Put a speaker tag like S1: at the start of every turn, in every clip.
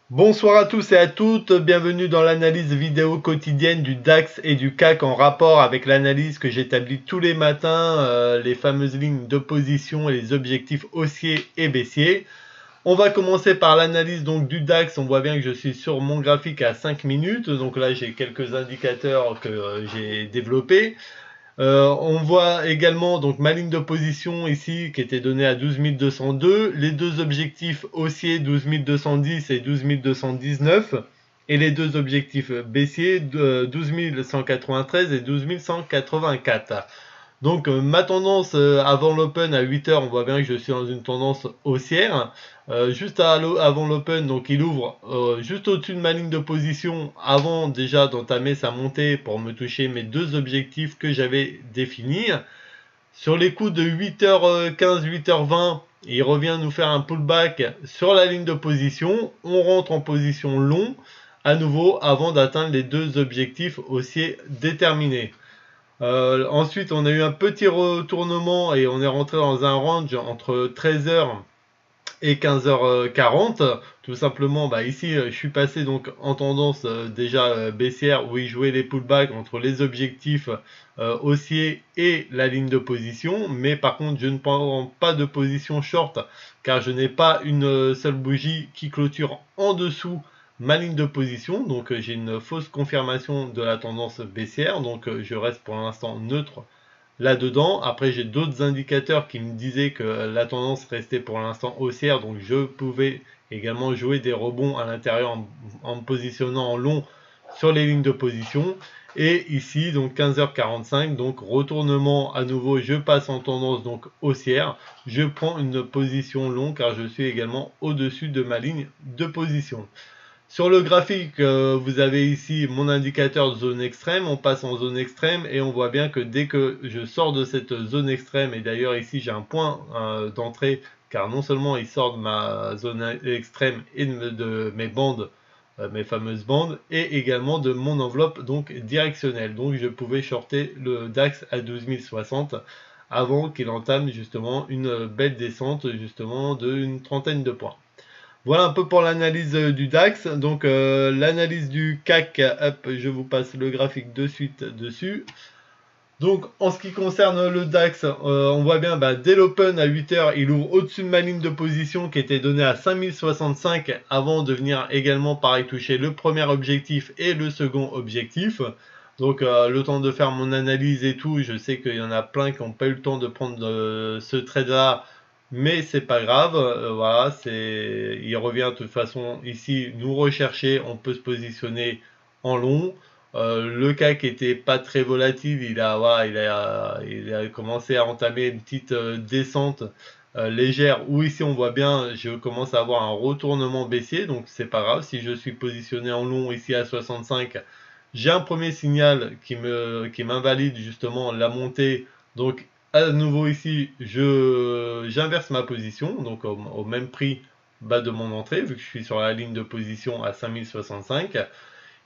S1: Bonsoir à tous et à toutes, bienvenue dans l'analyse vidéo quotidienne du DAX et du CAC en rapport avec l'analyse que j'établis tous les matins, les fameuses lignes d'opposition et les objectifs haussiers et baissiers. On va commencer par l'analyse donc du DAX. On voit bien que je suis sur mon graphique à 5 minutes, donc là j'ai quelques indicateurs que j'ai développés. On voit également donc ma ligne d'opposition ici qui était donnée à 12 202, les deux objectifs haussiers 12 210 et 12 219 et les deux objectifs baissiers 12 193 et 12 184. Donc ma tendance avant l'open à 8 heures, on voit bien que je suis dans une tendance haussière. Juste avant l'open, donc il ouvre juste au-dessus de ma ligne de position avant déjà d'entamer sa montée pour me toucher mes deux objectifs que j'avais définis. Sur les coups de 8h15, 8h20, il revient nous faire un pullback sur la ligne de position. On rentre en position long à nouveau avant d'atteindre les deux objectifs haussiers déterminés. Ensuite, on a eu un petit retournement et on est rentré dans un range entre 13h et 15h40. Tout simplement, ici, je suis passé donc en tendance déjà baissière où il jouait les pullbacks entre les objectifs haussiers et la ligne de position. Mais par contre, je ne prends pas de position short car je n'ai pas une seule bougie qui clôture en dessous ma ligne de position, donc j'ai une fausse confirmation de la tendance baissière, donc je reste pour l'instant neutre là-dedans. Après j'ai d'autres indicateurs qui me disaient que la tendance restait pour l'instant haussière, donc je pouvais également jouer des rebonds à l'intérieur en me positionnant en long sur les lignes de position. Et ici donc 15h45, donc retournement à nouveau, je passe en tendance donc haussière, je prends une position longue car je suis également au-dessus de ma ligne de position. Sur le graphique, vous avez ici mon indicateur de zone extrême. On passe en zone extrême et on voit bien que dès que je sors de cette zone extrême, et d'ailleurs ici j'ai un point d'entrée, car non seulement il sort de ma zone extrême et de mes bandes, mes fameuses bandes, et également de mon enveloppe donc directionnelle. Donc je pouvais shorter le DAX à 12 060 avant qu'il entame justement une belle descente justement d'une trentaine de points. Voilà un peu pour l'analyse du DAX. Donc l'analyse du CAC, hop, je vous passe le graphique de suite dessus. Donc en ce qui concerne le DAX, on voit bien dès l'open à 8h, il ouvre au-dessus de ma ligne de position qui était donnée à 5065 avant de venir également pareil toucher le premier objectif et le second objectif. Donc le temps de faire mon analyse et tout, je sais qu'il y en a plein qui n'ont pas eu le temps de prendre ce trade là, mais c'est pas grave, voilà, il revient de toute façon ici nous rechercher, on peut se positionner en long. Le CAC était pas très volatile, voilà, il a commencé à entamer une petite descente légère où ici on voit bien je commence à avoir un retournement baissier, donc c'est pas grave. Si je suis positionné en long ici à 65, j'ai un premier signal qui m'invalide justement la montée, donc à nouveau ici j'inverse ma position, donc au même prix bas de mon entrée vu que je suis sur la ligne de position à 5065.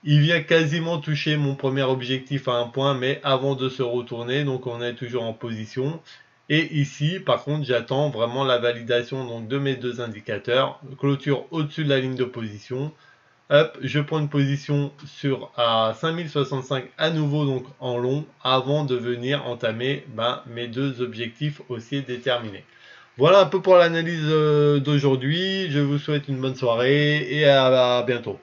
S1: Il vient quasiment toucher mon premier objectif à un point, mais avant de se retourner, donc on est toujours en position. Et ici, par contre, j'attends vraiment la validation donc, de mes deux indicateurs. Clôture au-dessus de la ligne de position. Hop, je prends une position sur à 5065 à nouveau donc en long avant de venir entamer mes deux objectifs haussiers déterminés. Voilà un peu pour l'analyse d'aujourd'hui. Je vous souhaite une bonne soirée et à bientôt.